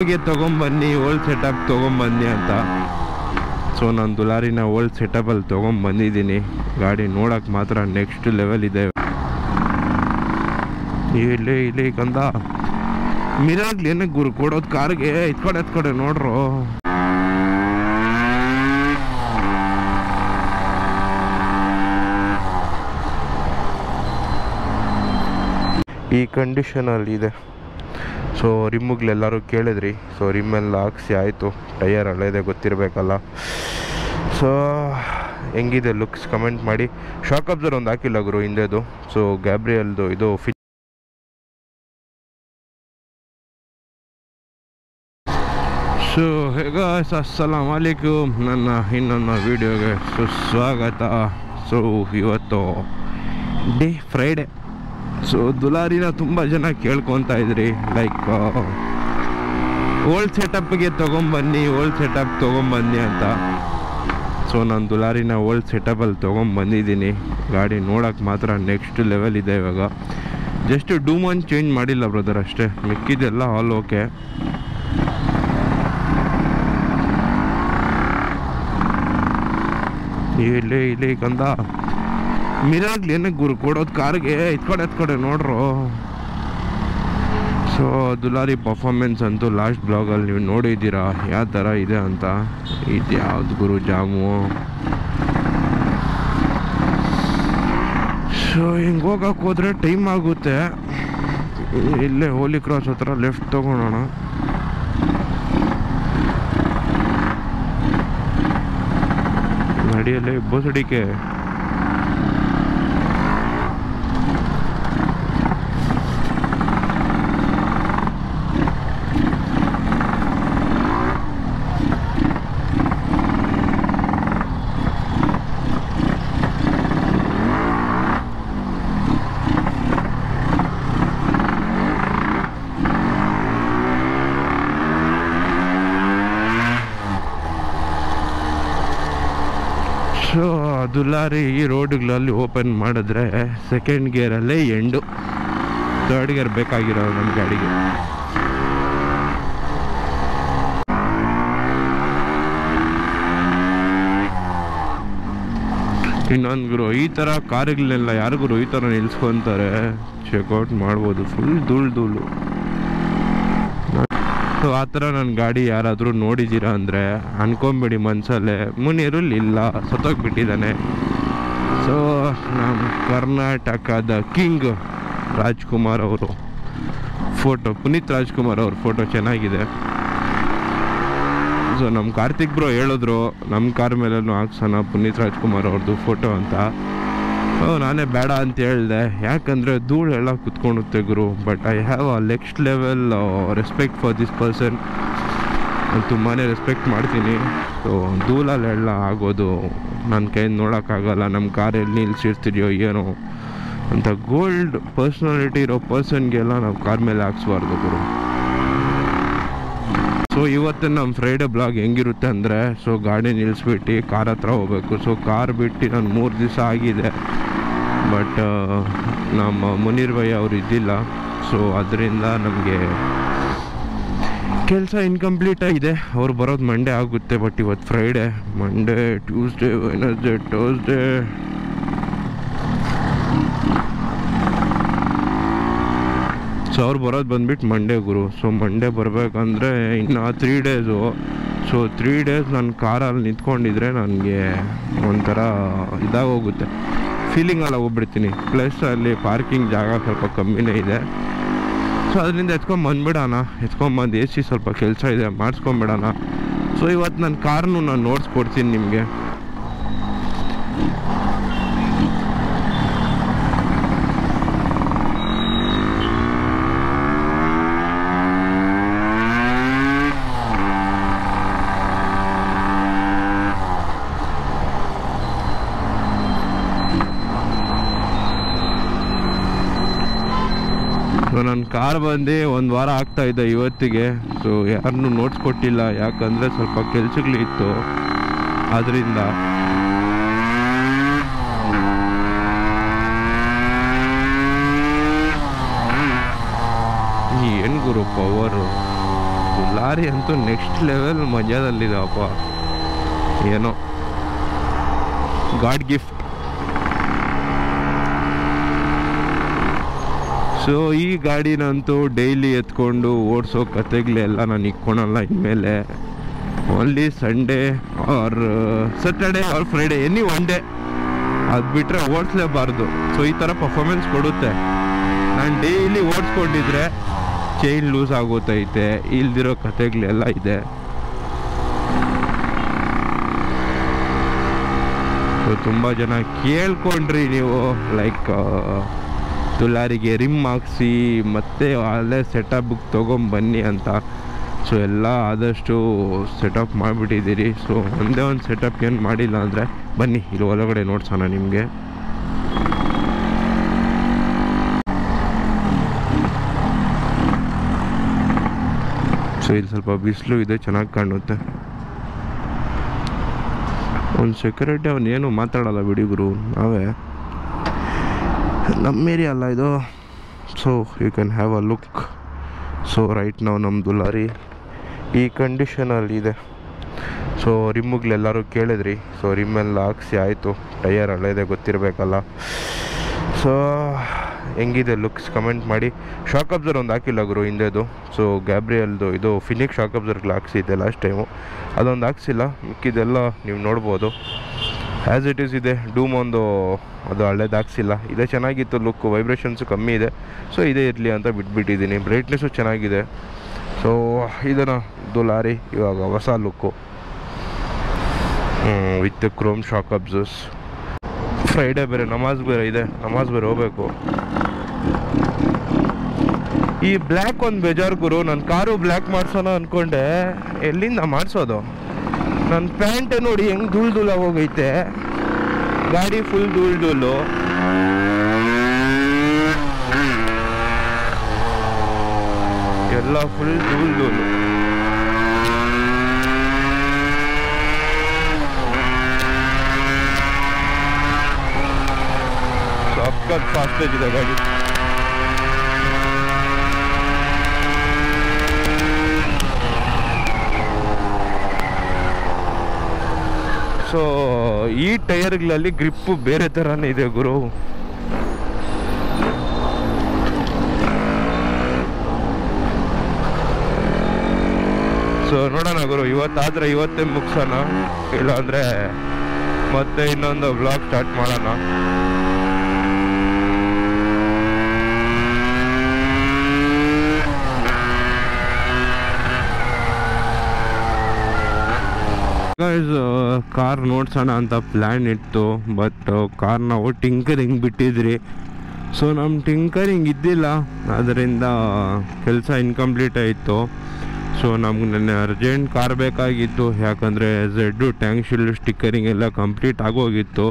ತೊಗೊಂಬನ್ನಿ old setup ತೊಗೊಂಬನ್ನಿ ಅಂತ. So ನಾನು ದುಲಾರಿನ old ಸೆಟಪಲ್ಲಿ ತೊಗೊಂಬಂದಿದ್ದೀನಿ. ಗಾಡಿ ನೋಡೋಕೆ ಮಾತ್ರ ನೆಕ್ಸ್ಟ್ ಲೆವೆಲ್ ಇದೆ. ಇಲ್ಲಿ ಕಂದ ಮಿರಾಗ್ಲಿ ಏನಕ್ಕೆ ಗುರು ಕೊಡೋದು ಕಾರ್ಗೆ ಎತ್ಕೊಡೆ ನೋಡ್ರು. ಈ ಕಂಡೀಷನಲ್ಲಿ ಇದೆ. ಸೊ ರಿಮ್ಮುಗಳೆಲ್ಲರೂ ಕೇಳಿದ್ರಿ. ಸೊ ರಿಮ್ಮೆಲ್ಲ ಹಾಕ್ಸಿ ಆಯಿತು. ಟಯರ್ ಹಳೆದೇ ಗೊತ್ತಿರಬೇಕಲ್ಲ. ಸೊ ಹೆಂಗಿದೆ ಲುಕ್ಸ್ ಕಮೆಂಟ್ ಮಾಡಿ. ಶಾಕ್ ಅಬ್ಸರ್ ಒಂದು ಹಾಕಿಲ್ಲ ಗುರು ಹಿಂದೆದು. ಸೊ ಗ್ಯಾಬ್ರಿಯಲ್ದು ಇದು ಸೊ ಹೇಗ ಅಸ್ಸಲಾಮು ಅಲೈಕುಮ್. ನನ್ನ ಇನ್ನೊಂದು ವಿಡಿಯೋಗೆ ಸುಸ್ವಾಗತ. ಸೊ ಇವತ್ತು ಫ್ರೈಡೆ. ಸೊ ದುಲಾರಿನ ತುಂಬ ಜನ ಕೇಳ್ಕೊತಾ ಇದ್ರಿ, ಲೈಕ್ ಓಲ್ಡ್ ಸೆಟಪ್ಗೆ ತೊಗೊಂಬನ್ನಿ ಅಂತ. ಸೊ ನಾನು ದುಲಾರಿನ ಓಲ್ಡ್ ಸೆಟಪಲ್ಲಿ ತೊಗೊಂಬಂದಿದ್ದೀನಿ. ಗಾಡಿ ನೋಡೋಕೆ ಮಾತ್ರ ನೆಕ್ಸ್ಟ್ ಲೆವೆಲ್ ಇದೆ. ಇವಾಗ ಜಸ್ಟ್ ಡೂಮನ್ ಚೇಂಜ್ ಮಾಡಿಲ್ಲ ಬ್ರದರ್ ಅಷ್ಟೇ, ಮಿಕ್ಕಿದೆಲ್ಲ ಆಲ್ ಓಕೆ. ಇಲ್ಲಿ ಕಂದ ಮಿರಾಗ್ಲಿ ಏನಕ್ಕೆ ಗುರು ಕೊಡೋದು ಕಾರ್ಗೆ ಎತ್ಕೊಡೆ ನೋಡ್ರು. ಸೊ ದುಲಾರಿ ಪರ್ಫಾರ್ಮೆನ್ಸ್ ಅಂತೂ ಲಾಸ್ಟ್ ಬ್ಲಾಗಲ್ಲಿ ನೀವು ನೋಡಿದ್ದೀರಾ ಯಾವ ಥರ ಇದೆ ಅಂತ. ಇದು ಯಾವ್ದು ಗುರು ಜಾಮು. ಸೊ ಹಿಂಗೆ ಹೋಗಕ್ಕೆ ಹೋದರೆ ಟೈಮ್ ಆಗುತ್ತೆ. ಇಲ್ಲೇ ಹೋಲಿ ಕ್ರಾಸ್ ಹತ್ರ ಲೆಫ್ಟ್ ತೊಗೊಳೋಣ. ನಡಿಯಲ್ಲೇ ಬೋಸಡಿಕೆ. ಸೊ ದುಲಾರಿ ಈ ರೋಡ್ಗಳಲ್ಲಿ ಓಪನ್ ಮಾಡಿದ್ರೆ ಸೆಕೆಂಡ್ ಗೇರಲ್ಲೇ ಎಂಡು. ಥರ್ಡ್ ಗೇರ್ ಬೇಕಾಗಿರೋ ನಮ್ಮ ಗಾಡಿಗೆ. ಇನ್ನೊಂದು ಗುರು ಈ ಥರ ಕಾರುಗಳನ್ನೆಲ್ಲ ಯಾರಿಗೂ ಈ ಥರ ನಿಲ್ಸ್ಕೊತಾರೆ, ಚೆಕ್ಔಟ್ ಮಾಡ್ಬೋದು. ಫುಲ್ ಧೂಳು. ಸೊ ಆ ಥರ ನನ್ನ ಗಾಡಿ ಯಾರಾದರೂ ನೋಡಿದ್ದೀರಾ ಅಂದರೆ ಅನ್ಕೊಂಬಿಡಿ ಮನಸ್ಸಲ್ಲೇ, ಮುನೀರಲ್ಲಿ ಇಲ್ಲ, ಸತ್ತೋಗ್ಬಿಟ್ಟಿದ್ದಾನೆ. ಸೊ ನಮ್ಮ ಕರ್ನಾಟಕದ ಕಿಂಗ್ ರಾಜ್ಕುಮಾರ್ ಅವರು ಫೋಟೋ, ಪುನೀತ್ ರಾಜ್ಕುಮಾರ್ ಅವ್ರ ಫೋಟೋ ಚೆನ್ನಾಗಿದೆ. ಸೊ ನಮ್ಮ ಕಾರ್ತಿಕ್ ಬ್ರೋ ಹೇಳಿದ್ರು ನಮ್ಮ ಕಾರ್ ಮೇಲೂ ಹಾಕ್ಸೋಣ ಪುನೀತ್ ರಾಜ್ಕುಮಾರ್ ಅವ್ರದ್ದು ಫೋಟೋ ಅಂತ. ನಾನೇ ಬೇಡ ಅಂತ ಹೇಳಿದೆ, ಯಾಕಂದರೆ ಧೂಳು ಎಲ್ಲ ಕುತ್ಕೊಂಡುತ್ತೆ ಗುರು. But I have a next level respect for this person. ನಾನು ತುಂಬಾ ರೆಸ್ಪೆಕ್ಟ್ ಮಾಡ್ತೀನಿ. ಸೊ ಧೂಳಲ್ಲೆಲ್ಲ ಆಗೋದು ನನ್ನ ಕೈಯಿಂದ ನೋಡೋಕ್ಕಾಗಲ್ಲ. ನಮ್ಮ ಕಾರ್ ಎಲ್ಲಿ ನಿಲ್ಸಿರ್ತಿದೆಯೋ ಏನೋ ಅಂತ ಗೋಲ್ಡ್ ಪರ್ಸ್ನಾಲಿಟಿ ಇರೋ ಪರ್ಸನ್ಗೆಲ್ಲ ನಾವು ಕಾರ್ ಮೇಲೆ ಹಾಕ್ಸ್ಬಾರ್ದು ಗುರು. ಸೊ ಇವತ್ತು ನಮ್ಮ ಫ್ರೈಡೇ ಬ್ಲಾಗ್ ಹೆಂಗಿರುತ್ತೆ ಅಂದರೆ, ಸೊ ಗಾಡಿ ನಿಲ್ಲಿಸ್ಬಿಟ್ಟು ಕಾರ್ ಹತ್ರ ಹೋಗ್ಬೇಕು. ಸೊ ಕಾರ್ ಬಿಟ್ಟು ನಾನು 3 ದಿವಸ ಆಗಿದೆ. ಬಟ್ ನಮ್ಮ ಮುನೀರ್ ಭಯ್ಯ ಅವರು ಇದ್ದಿಲ್ಲ. ಸೊ ಅದರಿಂದ ನಮಗೆ ಕೆಲಸ ಇನ್ಕಂಪ್ಲೀಟ್ ಆಗಿದೆ. ಅವ್ರು ಬರೋದು ಮಂಡೇ ಆಗುತ್ತೆ. ಬಟ್ ಇವತ್ತು Friday, Monday, Tuesday, Wednesday, Thursday. So ಅವ್ರು ಬರೋದು ಬಂದ್ಬಿಟ್ಟು ಮಂಡೇ ಗುರು. ಸೊ ಮಂಡೇ ಬರಬೇಕಂದ್ರೆ ಇನ್ನು 3 ಡೇಸು. ಸೊ 3 ಡೇಸ್ ನನ್ನ ಕಾರಲ್ಲಿ ನಿಂತ್ಕೊಂಡಿದ್ರೆ ನನಗೆ ಒಂಥರ ಇದಾಗೋಗುತ್ತೆ, ಫೀಲಿಂಗೆಲ್ಲ ಹೋಗ್ಬಿಡ್ತೀನಿ. ಪ್ಲಸ್ ಅಲ್ಲಿ ಪಾರ್ಕಿಂಗ್ ಜಾಗ ಸ್ವಲ್ಪ ಕಮ್ಮಿನೇ ಇದೆ. ಸೊ ಅದರಿಂದ ಎತ್ಕೊಂಬಂದು AC ಸ್ವಲ್ಪ ಕೆಲಸ ಇದೆ, ಮಾಡಿಸ್ಕೊಂಬಿಡೋಣ. ಸೊ ಇವತ್ತು ನನ್ನ ಕಾರ್ನು ನಾನು ನೋಡ್ಸ್ಕೊಡ್ತೀನಿ ನಿಮಗೆ. ಸೊ ನನ್ನ ಕಾರ್ ಬಂದು 1 ವಾರ ಆಗ್ತಾಯಿದ್ದೆ ಇವತ್ತಿಗೆ. ಸೊ ಯಾರನ್ನೂ ನೋಡ್ಸ್ಕೊಟ್ಟಿಲ್ಲ, ಯಾಕಂದರೆ ಸ್ವಲ್ಪ ಕೆಲ್ಸಗಳಿತ್ತು. ಅದರಿಂದ ಏನು ಗುರು ಪವರು. ಲಾರಿ ಅಂತೂ ನೆಕ್ಸ್ಟ್ ಲೆವೆಲ್ ಮಜಾದಲ್ಲಿದೆ ಅಪ್ಪ. ಏನೋ ಗಾಡ್ ಗಿಫ್ಟ್. ಸೊ ಈ ಗಾಡಿನಂತೂ ಡೈಲಿ ಎತ್ಕೊಂಡು ಓಡಿಸೋ ಕತೆಗಳೆಲ್ಲ ನಾನು ಇಕ್ಕೊಳಲ್ಲ ಇನ್ಮೇಲೆ. Only Sunday or Saturday or Friday, any one day ಅದು ಬಿಟ್ಟರೆ ಓಡಿಸ್ಲೇಬಾರ್ದು. ಸೊ ಈ ಥರ ಪರ್ಫಾರ್ಮೆನ್ಸ್ ಕೊಡುತ್ತೆ. ನಾನು ಡೈಲಿ ಓಡಿಸ್ಕೊಂಡಿದ್ರೆ ಚೈನ್ ಲೂಸ್ ಆಗೋತೈತೆ, ಇಲ್ದಿರೋ ಕತೆಗಳೆಲ್ಲ ಇದೆ. ಸೊ ತುಂಬ ಜನ ಕೇಳ್ಕೊಂಡ್ರಿ ನೀವು, ಲೈಕ್ ದುಲಾರಿಗೆ ರಿಮ್ ಹಾಕ್ಸಿ ಮತ್ತೆ ಅಲ್ಲೇ ಸೆಟಪ್ ತೊಗೊಂಬನ್ನಿ ಅಂತ. ಸೊ ಎಲ್ಲ ಆದಷ್ಟು ಸೆಟಪ್ ಮಾಡಿಬಿಟ್ಟಿದ್ದೀರಿ. ಸೊ ಒಂದೇ ಒಂದು ಸೆಟಪ್ ಏನು ಮಾಡಿಲ್ಲ ಅಂದರೆ ಬನ್ನಿ ಇಲ್ಲಿ ಒಳಗಡೆ ನೋಡ್ಸೋಣ ನಿಮಗೆ. ಸೊ ಇಲ್ಲಿ ಸ್ವಲ್ಪ ಬಿಸಿಲು ಇದೆ, ಚೆನ್ನಾಗಿ ಕಾಣುತ್ತೆ. ಒಂದು ಸೆಕ್ಯೂರಿಟಿ ಅವನೇನು ಮಾತಾಡಲ್ಲ ಬಿಡಿ ಗುರು, ನಾವೇ ನಮ್ಮ ಏರಿಯಾ ಅಲ್ಲ ಇದು. So you can have a look. So right ನಾವು ನಮ್ಮದು ಲಾರಿ ಈ ಕಂಡೀಷನಲ್ಲಿದೆ. ಸೊ ರಿಮ್ಮುಗಳೆಲ್ಲರೂ ಕೇಳಿದ್ರಿ. ಸೊ ರಿಮ್ಮೆಲ್ಲ ಹಾಕ್ಸಿ ಆಯಿತು, ಟಯರ್ ಹಳೆಯದೇ ಗೊತ್ತಿರಬೇಕಲ್ಲ. ಸೊ ಹೆಂಗಿದೆ ಲುಕ್ಸ್ ಕಮೆಂಟ್ ಮಾಡಿ. ಶಾಕ್ ಅಬ್ಸರ್ ಒಂದು ಹಾಕಿಲ್ಲ ಗುರು ಹಿಂದೆದು. ಸೊ ಗ್ಯಾಬ್ರಿಯಲ್ದು ಇದು ಫಿನಿಕ್ ಶಾಕ್ ಅಬ್ಸರ್ಗಳು ಹಾಕ್ಸಿದ್ದೆ ಲಾಸ್ಟ್ ಟೈಮು, ಅದೊಂದು ಹಾಕ್ಸಿಲ್ಲ. ಮಿಕ್ಕಿದೆಲ್ಲ ನೀವು ನೋಡ್ಬೋದು ಆ್ಯಸ್ ಇಟ್ ಈಸ್ ಇದೆ. ಡೂಮ್ ಒಂದು ಅದು ಹಳೇದು ಹಾಕ್ಸಿಲ್ಲ. ಇದೇ ಚೆನ್ನಾಗಿತ್ತು ಲುಕ್, ವೈಬ್ರೇಷನ್ಸು ಕಮ್ಮಿ ಇದೆ. ಸೊ ಇದೇ ಇರಲಿ ಅಂತ ಬಿಟ್ಬಿಟ್ಟಿದ್ದೀನಿ. ಬ್ರೈಟ್ನೆಸ್ಸು ಚೆನ್ನಾಗಿದೆ. ಸೊ ಇದನ್ನು ಲಾರಿ ಇವಾಗ ಹೊಸ look with chrome shock absorbers. Friday ಬೇರೆ ನಮಾಜ್ ಬೇರೆ ಇದೆ, ನಮಾಜ್ ಬೇರೆ ಹೋಗ್ಬೇಕು. ಈ ಬ್ಲ್ಯಾಕ್ ಒಂದು ಬೇಜಾರು ಗುರು. ನನ್ನ ಕಾರು ಬ್ಲ್ಯಾಕ್ ಮಾಡಿಸೋಣ ಅಂದ್ಕೊಂಡೆ, ಎಲ್ಲಿಂದ ಮಾಡಿಸೋದು? ನನ್ನ ಪ್ಯಾಂಟೇ ನೋಡಿ ಹೆಂಗೆ ಧೂಳು ಹೋಗೈತೆ, ಗಾಡಿ ಫುಲ್ ಧೂಳು. ಎಲ್ಲ ಫುಲ್ ಧೂಳು. ಸಖತ್ ಫಾಸ್ಟೇಜ್ ಇದೆ ಗಾಡಿ. ಸೊ ಈ ಟೈರ್ಗಳಲ್ಲಿ ಗ್ರಿಪ್ಪು ಬೇರೆ ಥರನೇ ಇದೆ ಗುರು. ಸೊ ನೋಡೋಣ ಗುರು, ಇವತ್ತಾದರೆ ಇವತ್ತೇ ಮುಗಿಸೋಣ, ಇಲ್ಲಾಂದರೆ ಮತ್ತೆ ಇನ್ನೊಂದು ವ್ಲಾಗ್ ಸ್ಟಾರ್ಟ್ ಮಾಡೋಣ. ಕಾರ್ ನೋಡ್ಸೋಣ ಅಂತ ಪ್ಲ್ಯಾನ್ ಇತ್ತು, ಬಟ್ ಕಾರ್ ನಾವು ಟಿಂಕರಿಂಗ್ ಬಿಟ್ಟಿದ್ರಿ. ಸೊ ನಮ್ಮ ಟಿಂಕರಿಂಗ್ ಇದ್ದಿಲ್ಲ, ಅದರಿಂದ ಕೆಲಸ ಇನ್ಕಂಪ್ಲೀಟ್ ಆಯಿತು. ಸೊ ನಮ್ಗೆ ನೆನ್ನೆ ಅರ್ಜೆಂಟ್ ಕಾರ್ ಬೇಕಾಗಿತ್ತು, ಯಾಕಂದರೆ ಝೆಡ್ಡು ಟ್ಯಾಂಕ್ ಶೀಲ್ಡ್ ಸ್ಟಿಕ್ಕರಿಂಗ್ ಎಲ್ಲ ಕಂಪ್ಲೀಟ್ ಆಗೋಗಿತ್ತು.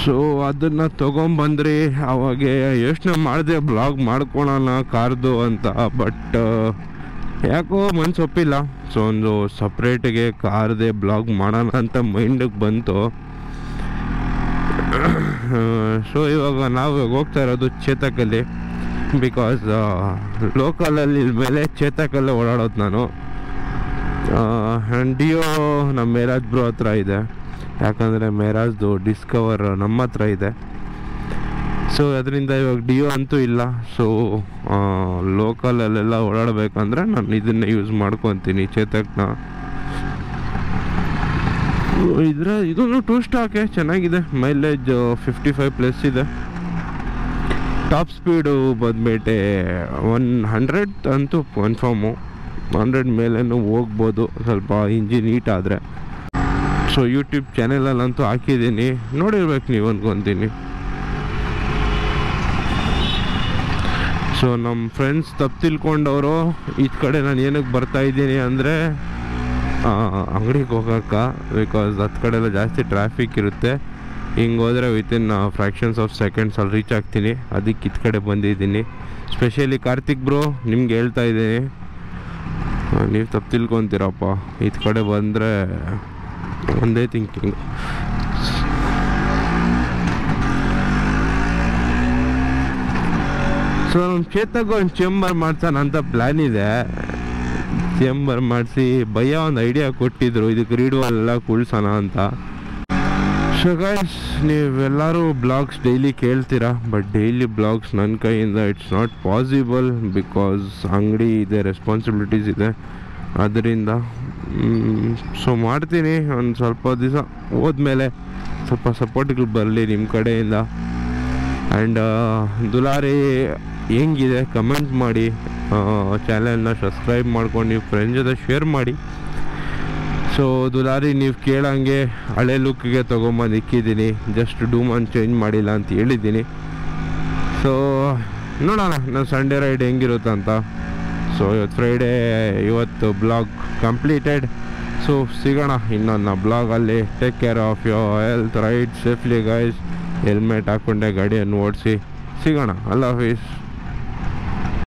ಸೊ ಅದನ್ನು ತೊಗೊಂಬಂದ್ರಿ. ಅವಾಗೆ ಯೋಚನೆ ಮಾಡಿದೆ ಬ್ಲಾಗ್ ಮಾಡ್ಕೊಳೋಣ ಕಾರ್ದು ಅಂತ, ಬಟ್ ಯಾಕೋ ಮನ್ಸು ಒಪ್ಪಿಲ್ಲ. ಸೊ ಒಂದು ಸಪ್ರೇಟಿಗೆ ಕಾರ್ದೇ ಬ್ಲಾಗ್ ಮಾಡೋಣ ಅಂತ ಮೈಂಡಿಗೆ ಬಂತು. ಸೊ ಇವಾಗ ನಾವು ಹೋಗ್ತಾ ಇರೋದು ಚೇತಕಲ್ಲಿ, ಬಿಕಾಸ್ ಲೋಕಲಲ್ಲಿ ಮೇಲೆ ಚೇತಕಲ್ಲೇ ಓಡಾಡೋದು ನಾನು. ಆ್ಯಂಡ್ ಡಿಯೋ ನಮ್ಮ ಮೇರಾಜ್ ಬ್ರೋ ಹತ್ರ ಇದೆ, ಯಾಕಂದರೆ ಮೇರಾಜ್ದು ಡಿಸ್ಕವರ್ ನಮ್ಮ ಹತ್ರ ಇದೆ. ಸೊ ಅದರಿಂದ ಇವಾಗ ಡಿಯೋ ಅಂತೂ ಇಲ್ಲ. ಸೊ ಲೋಕಲಲ್ಲೆಲ್ಲ ಓಡಾಡಬೇಕಂದ್ರೆ ನಾನು ಇದನ್ನೇ ಯೂಸ್ ಮಾಡ್ಕೊತೀನಿ, ಚೇತಕ್ನ. ಇದೊಂದು 2 ಸ್ಟಾಕೆ ಚೆನ್ನಾಗಿದೆ, ಮೈಲೇಜ್ 55+ ಇದೆ. ಟಾಪ್ ಸ್ಪೀಡು ಬಂದ್ಬಿಟ್ಟೆ 100 ಅಂತೂ ಕನ್ಫರ್ಮು. 100 ಮೇಲೇನೂ ಹೋಗ್ಬೋದು ಸ್ವಲ್ಪ ಇಂಜಿನ್ ಹೀಟ್ ಆದರೆ. ಸೊ ಯೂಟ್ಯೂಬ್ ಚಾನೆಲಲ್ಲಂತೂ ಹಾಕಿದ್ದೀನಿ, ನೋಡಿರ್ಬೇಕು ನೀವು ಅಂದ್ಕೊತೀನಿ. ಸೊ ನಮ್ಮ ಫ್ರೆಂಡ್ಸ್ ತಪ್ಪು ತಿಳ್ಕೊಂಡವರು ಈ ಕಡೆ ನಾನು ಏನಕ್ಕೆ ಬರ್ತಾಯಿದ್ದೀನಿ ಅಂದರೆ ಅಂಗಡಿಗೆ ಹೋಗೋಕ್ಕೆ, ಬಿಕಾಸ್ ಹತ್ತು ಕಡೆ ಎಲ್ಲ ಜಾಸ್ತಿ ಟ್ರಾಫಿಕ್ ಇರುತ್ತೆ. ಹಿಂಗೆ ಹೋದರೆ ವಿತಿನ್ ಫ್ರ್ಯಾಕ್ಷನ್ಸ್ ಆಫ್ ಸೆಕೆಂಡ್ಸಲ್ಲಿ ರೀಚ್ ಆಗ್ತೀನಿ. ಅದಕ್ಕೆ ಇದು ಕಡೆ ಬಂದಿದ್ದೀನಿ. ಸ್ಪೆಷಲಿ ಕಾರ್ತಿಕ್ ಬ್ರೋ ನಿಮ್ಗೆ ಹೇಳ್ತಾ ಇದ್ದೀನಿ, ನೀವು ತಪ್ಪು ತಿಳ್ಕೊತೀರಪ್ಪ. ಇದು ಕಡೆ ಬಂದರೆ ಒಂದೇ ಥಿಂಕಿಂಗ್. ಸೊ ನಮ್ಮ ಚೇತಕ್ಕೆ ಒಂದು ಚೇಂಬರ್ ಮಾಡ್ಸೋಣ ಅಂತ ಪ್ಲ್ಯಾನ್ ಇದೆ. ಚೇಂಬರ್ ಮಾಡಿಸಿ ಭಯ್ಯ ಒಂದು ಐಡಿಯಾ ಕೊಟ್ಟಿದ್ರು, ಇದಕ್ಕೆ ರೀಡ್ ವಾಲ್ ಎಲ್ಲ ಕುಳ್ಸೋಣ ಅಂತ. ಸೊ ಗೈಸ್, ನೀವೆಲ್ಲರೂ ಬ್ಲಾಗ್ಸ್ ಡೈಲಿ ಕೇಳ್ತೀರಾ, ಬಟ್ ಡೈಲಿ ಬ್ಲಾಗ್ಸ್ ನನ್ನ ಕೈಯಿಂದ ಇಟ್ಸ್ ನಾಟ್ ಪಾಸಿಬಲ್ ಬಿಕಾಸ್ ಅಂಗಡಿ ಇದೆ, ರೆಸ್ಪಾನ್ಸಿಬಿಲಿಟೀಸ್ ಇದೆ. ಅದರಿಂದ ಸೊ ಮಾಡ್ತೀನಿ. ಒಂದು ಸ್ವಲ್ಪ ದಿವಸ ಹೋದ್ಮೇಲೆ ಸ್ವಲ್ಪ ಸಪೋರ್ಟ್ಗಳು ಬರಲಿ ನಿಮ್ಮ ಕಡೆಯಿಂದ. ಆ್ಯಂಡ್ ದುಲಾರಿ ಹೆಂಗಿದೆ ಕಮೆಂಟ್ ಮಾಡಿ, ಚಾನಲ್ನ ಸಬ್ಸ್ಕ್ರೈಬ್ ಮಾಡ್ಕೊಂಡು ನೀವು ಫ್ರೆಂಡ್ ಜೊತೆ ಶೇರ್ ಮಾಡಿ. ಸೊ ದುಲಾರಿ ನೀವು ಕೇಳಂಗೆ ಹಳೆ ಲುಕ್ಗೆ ತೊಗೊಂಬಂದು ಇಕ್ಕಿದ್ದೀನಿ, ಜಸ್ಟ್ ಡೂಮನ್ ಚೇಂಜ್ ಮಾಡಿಲ್ಲ ಅಂತ ಹೇಳಿದ್ದೀನಿ. ಸೊ ನೋಡೋಣ ನಾನು ಸಂಡೇ ರೈಡ್ ಹೆಂಗಿರುತ್ತೆ ಅಂತ. ಸೊ ಇವತ್ತು ಫ್ರೈಡೇ, ಇವತ್ತು ಬ್ಲಾಗ್ ಕಂಪ್ಲೀಟೆಡ್. ಸೊ ಸಿಗೋಣ ಇನ್ನೊಂದು ಬ್ಲಾಗಲ್ಲಿ. Take care of your health, ride safely guys. Helmet ಹಾಕ್ಕೊಂಡೆ ಗಾಡಿಯನ್ನು ಓಡಿಸಿ. ಸಿಗೋಣ. ಅಲ್ಲಾ ಹಾಫೀಸ್.